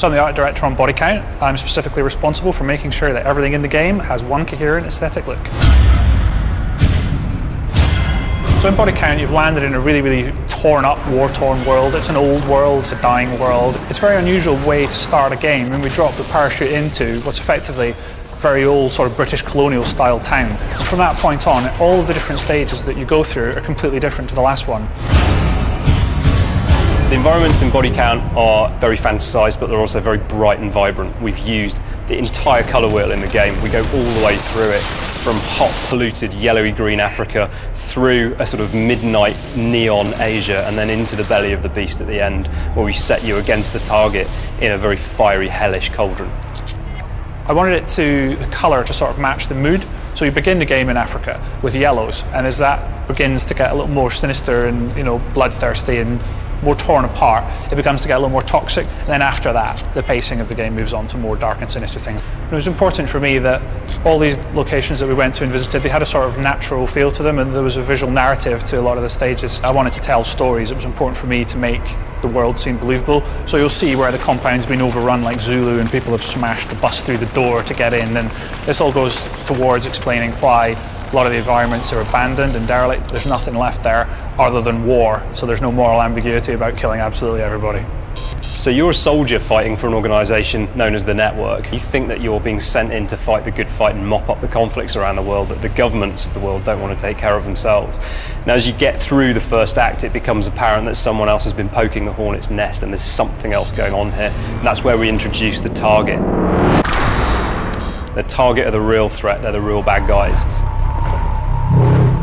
So I'm the art director on Bodycount. I'm specifically responsible for making sure that everything in the game has one coherent aesthetic look. So in Bodycount, you've landed in a really torn up, war-torn world. It's an old world, it's a dying world. It's a very unusual way to start a game when we drop the parachute into what's effectively a very old sort of British colonial style town. And from that point on, all of the different stages that you go through are completely different to the last one. The environments in Bodycount are very fantasised, but they're also very bright and vibrant. We've used the entire colour wheel in the game. We go all the way through it, from hot, polluted, yellowy-green Africa, through a sort of midnight neon Asia, and then into the belly of the beast at the end, where we set you against the target in a very fiery, hellish cauldron. I wanted the colour to sort of match the mood. So you begin the game in Africa with yellows, and as that begins to get a little more sinister and, bloodthirsty and more torn apart, it becomes to get a little more toxic. And then after that, the pacing of the game moves on to more dark and sinister things. And it was important for me that all these locations that we went to and visited, they had a sort of natural feel to them, and there was a visual narrative to a lot of the stages. I wanted to tell stories. It was important for me to make the world seem believable. So you'll see where the compound's been overrun like Zulu and people have smashed the bus through the door to get in, and this all goes towards explaining why a lot of the environments are abandoned and derelict. There's nothing left there other than war, so there's no moral ambiguity about killing absolutely everybody. So you're a soldier fighting for an organisation known as the Network. You think that you're being sent in to fight the good fight and mop up the conflicts around the world that the governments of the world don't want to take care of themselves. Now, as you get through the first act, it becomes apparent that someone else has been poking the hornet's nest and there's something else going on here. And that's where we introduce the target. The target are the real threat, they're the real bad guys.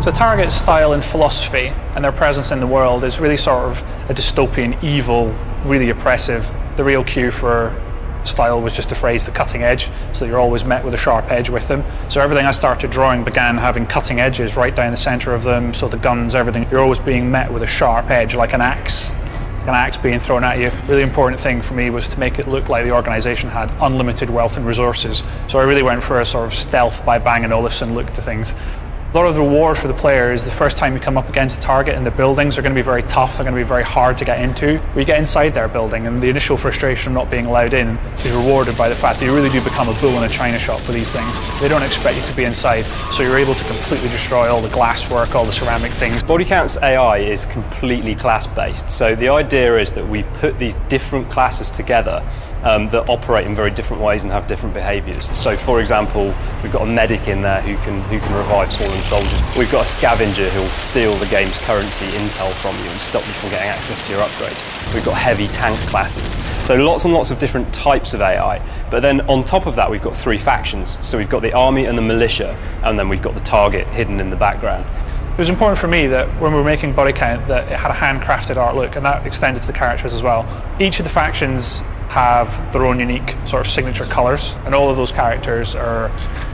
So Target's style and philosophy and their presence in the world is really sort of a dystopian, evil, really oppressive. The real cue for style was just a phrase, the cutting edge, so that you're always met with a sharp edge with them. So everything I started drawing began having cutting edges right down the centre of them, so the guns, everything, you're always being met with a sharp edge, like an axe being thrown at you. Really important thing for me was to make it look like the organisation had unlimited wealth and resources. So I really went for a sort of stealth by Bang & Olufsen look to things. A lot of the reward for the player is the first time you come up against a target, and the buildings are going to be very tough, they're going to be very hard to get into. But you get inside their building, and the initial frustration of not being allowed in is rewarded by the fact that you really do become a bull in a china shop for these things. They don't expect you to be inside, so you're able to completely destroy all the glasswork, all the ceramic things. Bodycount's AI is completely class-based, so the idea is that we've put these different classes together that operate in very different ways and have different behaviours. So, for example, we've got a medic in there who can revive fallen soldiers. We've got a scavenger who will steal the game's currency intel from you and stop you from getting access to your upgrades. We've got heavy tank classes. So lots and lots of different types of AI. But then on top of that, we've got three factions. So we've got the army and the militia, and then we've got the target hidden in the background. It was important for me that when we were making Bodycount that it had a handcrafted art look, and that extended to the characters as well. Each of the factions have their own unique sort of signature colours, and all of those characters are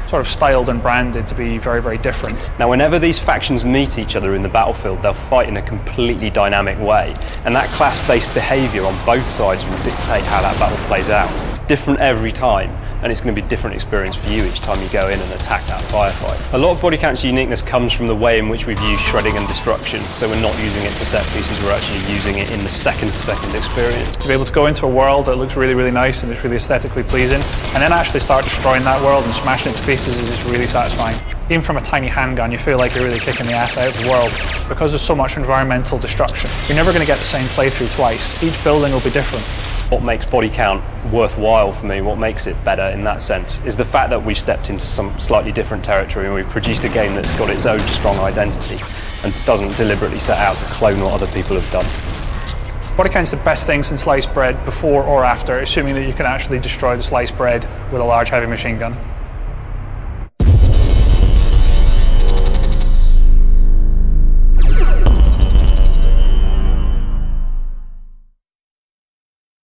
sort of styled and branded to be very different. Now, whenever these factions meet each other in the battlefield, they'll fight in a completely dynamic way, and that class-based behaviour on both sides will dictate how that battle plays out. It's different every time, and it's going to be a different experience for you each time you go in and attack that firefight. A lot of Bodycount's uniqueness comes from the way in which we've used shredding and destruction, so we're not using it for set pieces, we're actually using it in the second-to-second experience. To be able to go into a world that looks really nice and it's really aesthetically pleasing, and then actually start destroying that world and smashing it to pieces is just really satisfying. Even from a tiny handgun, you feel like you're really kicking the ass out of the world. Because there's so much environmental destruction, you're never going to get the same playthrough twice. Each building will be different. What makes Bodycount worthwhile for me, what makes it better in that sense, is the fact that we've stepped into some slightly different territory and we've produced a game that's got its own strong identity and doesn't deliberately set out to clone what other people have done. Bodycount's the best thing since sliced bread, before or after, assuming that you can actually destroy the sliced bread with a large heavy machine gun.